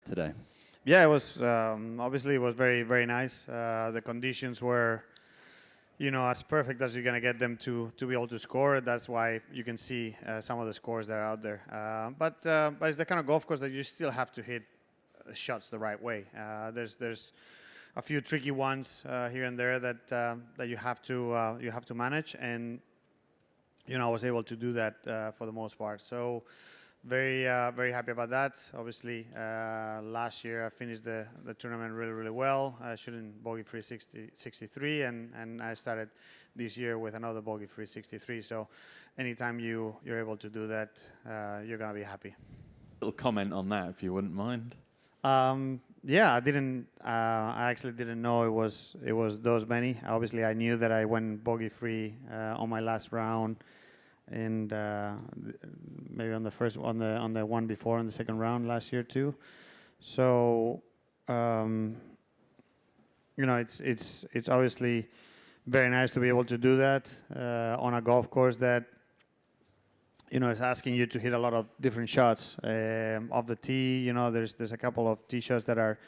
today? Yeah, it was obviously it was very, very nice. The conditions were, you know, as perfect as you're gonna get them to be able to score. That's why you can see some of the scores that are out there. But it's the kind of golf course that you still have to hit shots the right way. There's a few tricky ones here and there that you have to manage, and you know, I was able to do that for the most part. So very happy about that. Obviously, last year I finished the tournament really well, shooting bogey-free 63, and I started this year with another bogey-free 63. So anytime you're able to do that, you're gonna be happy. Little comment on that, if you wouldn't mind. Yeah, I actually didn't know it was those many. Obviously, I knew that I went bogey-free on my last round, and maybe on the one before in the second round last year too. So you know, it's obviously very nice to be able to do that on a golf course that, you know, is asking you to hit a lot of different shots off the tee. You know, there's a couple of tee shots that are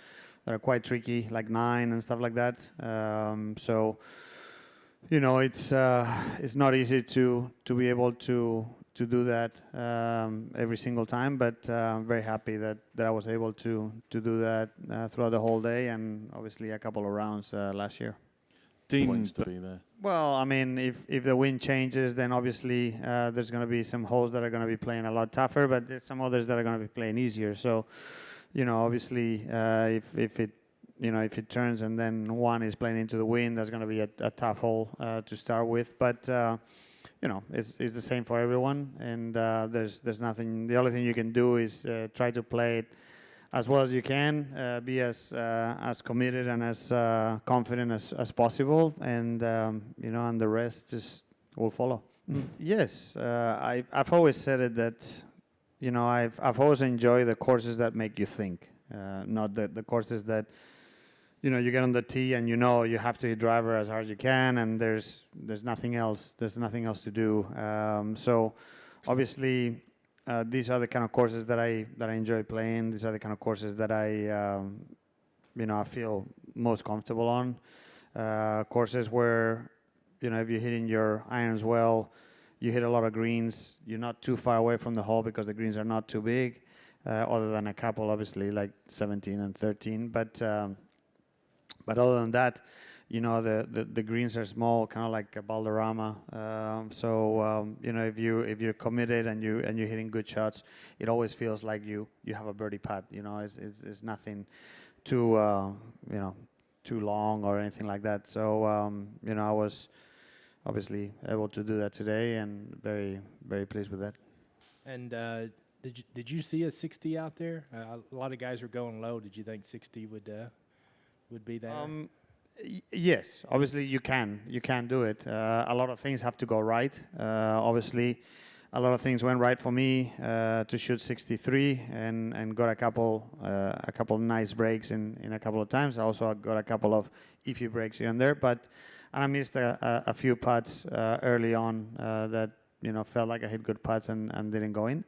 quite tricky, like 9 and stuff like that. So you know, it's not easy to be able to do that every single time, but I'm very happy that I was able to do that throughout the whole day, and obviously a couple of rounds last year. Points to be there. Well, I mean, if the wind changes, then obviously there's going to be some holes that are going to be playing a lot tougher, but there's some others that are going to be playing easier. So, you know, obviously if it turns and then one is playing into the wind, that's going to be a tough hole to start with. But you know, it's the same for everyone, and there's nothing. The only thing you can do is try to play it as well as you can, be as committed and as confident as possible, and you know, and the rest just will follow. Yes, I've always said it that, you know, I've always enjoyed the courses that make you think, not the courses that, you know, you get on the tee and you know you have to hit driver as hard as you can, and there's nothing else. There's nothing else to do. So obviously, these are the kind of courses that I enjoy playing. These are the kind of courses that I feel most comfortable on. Courses where, you know, if you're hitting your irons well, you hit a lot of greens. You're not too far away from the hole because the greens are not too big, other than a couple, obviously, like 17 and 13. But other than that, you know, the greens are small, kind of like a Balderrama. You know, if you're committed and you're hitting good shots, it always feels like you have a birdie putt. You know, it's nothing too too long or anything like that. So you know, I was obviously able to do that today, and very pleased with that. And did you see a 60 out there? A lot of guys were going low. Did you think 60 would be there? Yes, obviously you can do it. A lot of things have to go right. Obviously, a lot of things went right for me to shoot 63 and got a couple of nice breaks in a couple of times. I also got a couple of iffy breaks here and there, and I missed a few putts early on that, you know, felt like I hit good putts and didn't go in.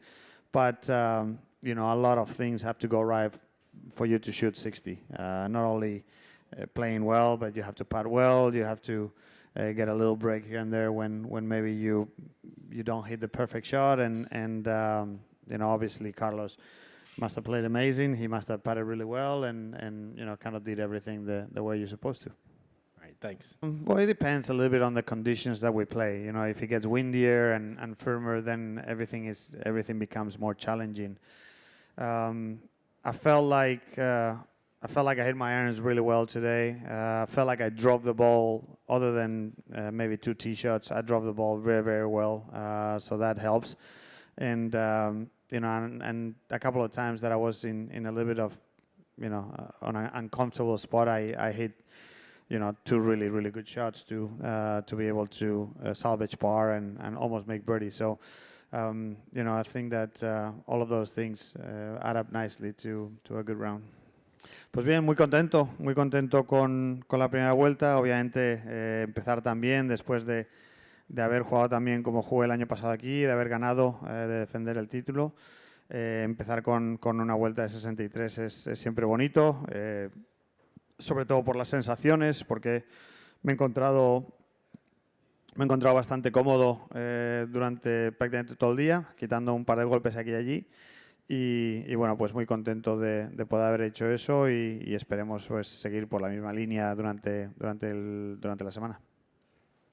But you know, a lot of things have to go right for you to shoot 60. Not only playing well, but you have to putt well. You have to get a little break here and there when maybe you don't hit the perfect shot. And you know, obviously Carlos must have played amazing. He must have putted really well, and you know, kind of did everything the way you're supposed to. All right, thanks. Well, it depends a little bit on the conditions that we play. You know, if it gets windier and firmer, then everything becomes more challenging. I felt like I hit my irons really well today. I felt like I drove the ball, other than maybe 2 tee shots. I drove the ball very well, so that helps. And you know, and a couple of times that I was in a little bit of, you know, on an uncomfortable spot, I hit, you know, 2 really good shots to be able to salvage par and almost make birdie. So you know, I think that all of those things add up nicely to a good round. Pues bien, muy contento con la primera vuelta. Obviamente empezar también después de haber jugado también como jugué el año pasado aquí, de haber ganado, de defender el título. empezar con una vuelta de 63 es siempre bonito, sobre todo por las sensaciones, porque me he encontrado bastante cómodo durante prácticamente todo el día, quitando un par de golpes aquí y allí. Y bueno, pues muy contento de poder haber hecho eso y esperemos pues seguir por la misma línea durante la semana.